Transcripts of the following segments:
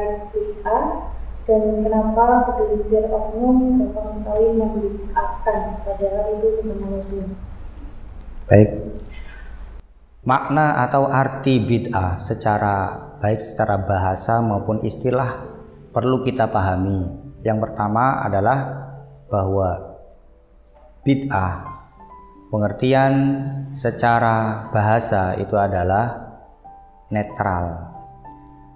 terkait bid'ah dan kenapa segelintir oknum gampang sekali membid'ahkan padahal itu sesama muslim. Baik. Makna atau arti bid'ah baik secara bahasa maupun istilah perlu kita pahami. Yang pertama adalah bahwa bid'ah pengertian secara bahasa itu adalah netral.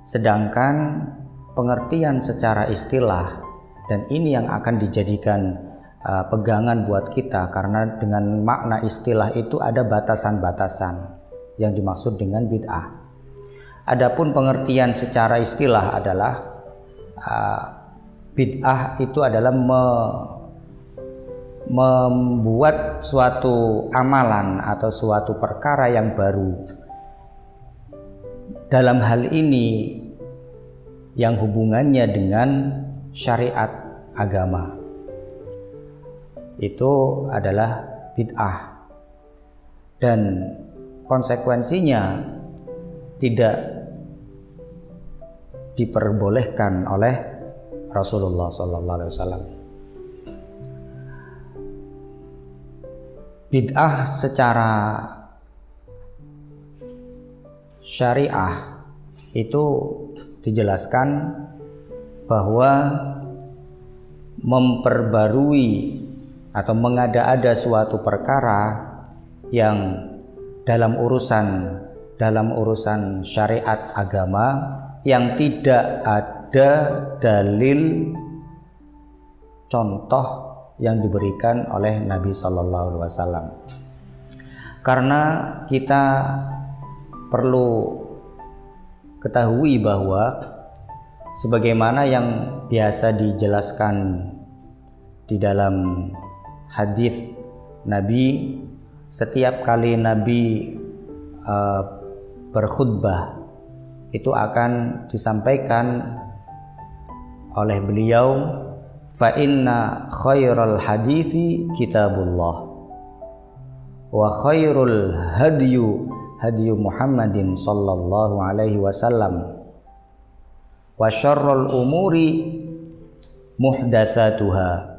Sedangkan pengertian secara istilah, dan ini yang akan dijadikan pegangan buat kita, karena dengan makna istilah itu ada batasan-batasan yang dimaksud dengan bid'ah. Adapun pengertian secara istilah adalah bid'ah itu adalah membuat suatu amalan atau suatu perkara yang baru. Dalam hal ini yang hubungannya dengan syariat agama, itu adalah bid'ah, dan konsekuensinya tidak diperbolehkan oleh Rasulullah SAW. Bid'ah secara syariah itu dijelaskan bahwa memperbarui atau mengada-ada suatu perkara yang dalam urusan syariat agama yang tidak ada dalil contoh yang diberikan oleh Nabi Shallallahu Alaihi Wasallam. Karena kita perlu ketahui bahwa sebagaimana yang biasa dijelaskan di dalam hadis Nabi, setiap kali Nabi berkhutbah itu akan disampaikan oleh beliau, fa inna khairal hadisi kitabullah wa khairul hadyu Muhammadin sallallahu alaihi wasallam wa syarrul umuri muhdatsatuha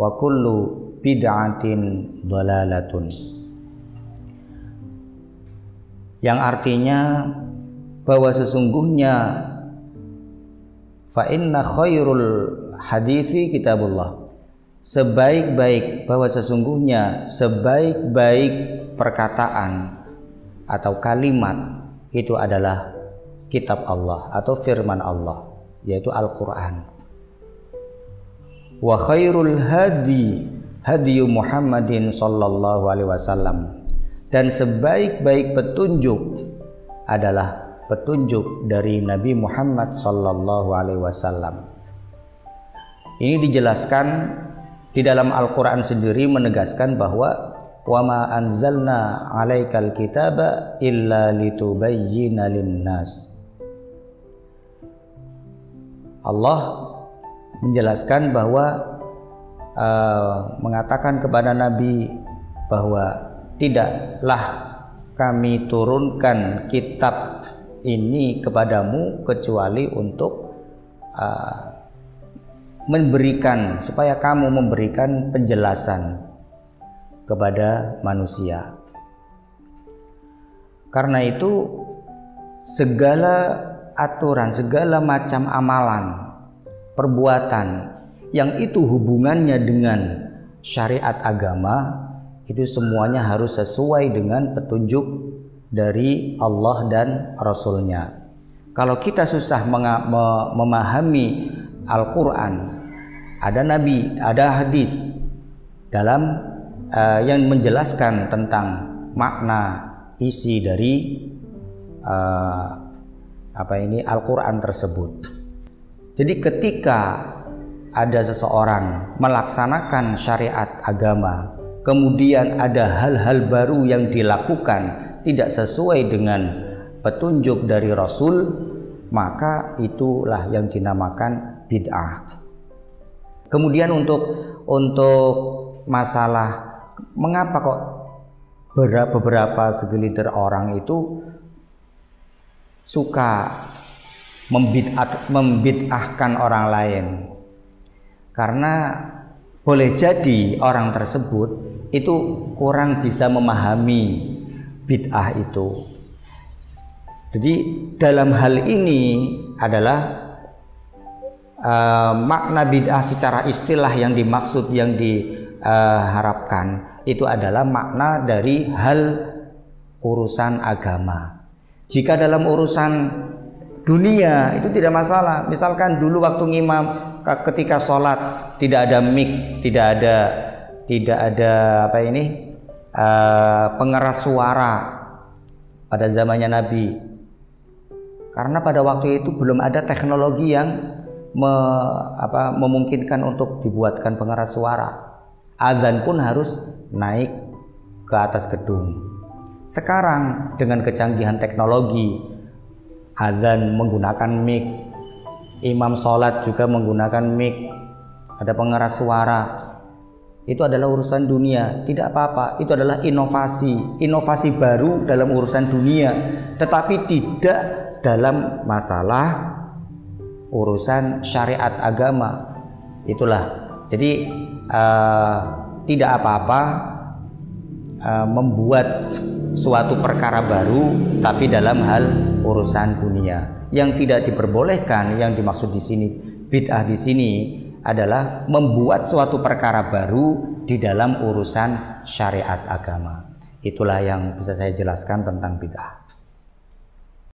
wa kullu bid'atin dhalalatun, yang artinya bahwa sesungguhnya fa inna khairul hadisi kitabullah, bahwa sesungguhnya sebaik-baik perkataan atau kalimat itu adalah kitab Allah atau firman Allah, yaitu Al-Quran. Wa khairul hadyu Muhammadin sallallahu alaihi wasallam, dan sebaik-baik petunjuk adalah petunjuk dari Nabi Muhammad sallallahu alaihi wasallam. Ini dijelaskan di dalam Al-Quran sendiri, menegaskan bahwa wa ma anzalna 'alaikal kitaba illa litubayyina linnas. Allah menjelaskan bahwa mengatakan kepada Nabi bahwa tidaklah kami turunkan kitab ini kepadamu kecuali untuk supaya kamu memberikan penjelasan kepada manusia. Karena itu segala aturan, segala macam amalan, perbuatan yang itu hubungannya dengan syariat agama, itu semuanya harus sesuai dengan petunjuk dari Allah dan Rasulnya. Kalau kita susah memahami Al-Quran, ada Nabi, ada hadis dalam yang menjelaskan tentang makna isi dari Al-Quran tersebut. Jadi ketika ada seseorang melaksanakan syariat agama, kemudian ada hal-hal baru yang dilakukan tidak sesuai dengan petunjuk dari Rasul, maka itulah yang dinamakan bid'ah. Kemudian untuk masalah mengapa kok beberapa segelintir orang itu suka membid'ahkan orang lain, karena boleh jadi orang tersebut itu kurang bisa memahami bid'ah itu. Jadi dalam hal ini adalah makna bid'ah secara istilah yang dimaksud, yang diharapkan itu adalah makna dari hal urusan agama. Jika dalam urusan dunia itu tidak masalah. Misalkan dulu waktu ngimam ketika sholat tidak ada mic, tidak ada pengeras suara pada zamannya Nabi. Karena pada waktu itu belum ada teknologi yang memungkinkan untuk dibuatkan pengeras suara. Azan pun harus naik ke atas gedung. Sekarang dengan kecanggihan teknologi, azan menggunakan mic, imam sholat juga menggunakan mic, ada pengeras suara. Itu adalah urusan dunia, tidak apa-apa. Itu adalah inovasi baru dalam urusan dunia, tetapi tidak dalam masalah urusan syariat agama. Itulah. Jadi tidak apa-apa membuat suatu perkara baru tapi dalam hal urusan dunia. Yang tidak diperbolehkan, yang dimaksud di sini bid'ah di sini adalah membuat suatu perkara baru di dalam urusan syariat agama. Itulah yang bisa saya jelaskan tentang bid'ah.